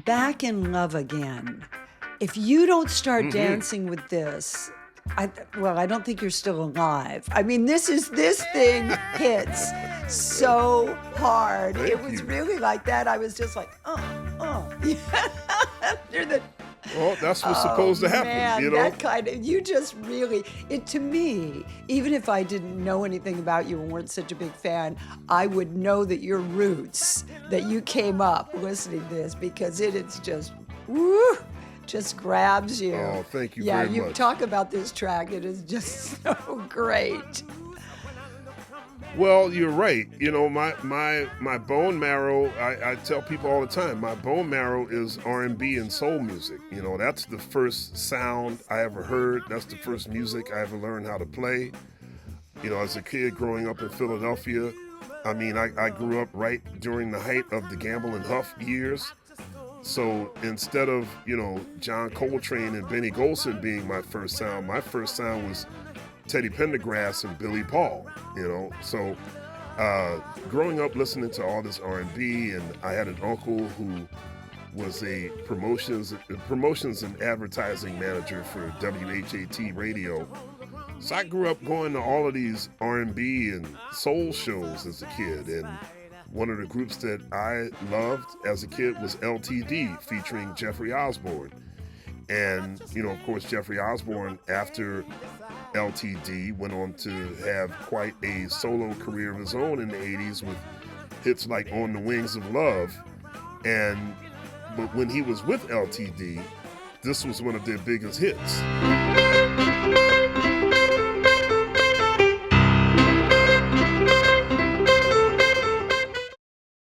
Back in Love Again. If you don't start dancing with this, I don't think you're still alive. I mean, this thing hits so hard. Thank It was you. really like that. I was just like, After the Well, that's what's supposed to happen, man, you know? that kind of, you just really, to me, even if I didn't know anything about you and weren't such a big fan, I would know that your roots, that you came up listening to this, because it is just, woo, just grabs you. Oh, thank you yeah, very you much. talk about this track, it is just so great. Well, you're right. You know, my bone marrow, I tell people all the time, my bone marrow is R&B and soul music. You know, that's the first sound I ever heard. That's the first music I ever learned how to play. You know, as a kid growing up in Philadelphia, I mean, I grew up right during the height of the Gamble and Huff years. So instead of, you know, John Coltrane and Benny Golson being my first sound was Teddy Pendergrass and Billy Paul, you know. So growing up listening to all this R&B, and I had an uncle who was a promotions and advertising manager for WHAT radio. So I grew up going to all of these R&B and soul shows as a kid, and one of the groups that I loved as a kid was LTD, featuring Jeffrey Osborn. And, you know, of course, Jeffrey Osborn, after LTD, went on to have quite a solo career of his own in the 80s with hits like On the Wings of Love. But when he was with LTD, this was one of their biggest hits.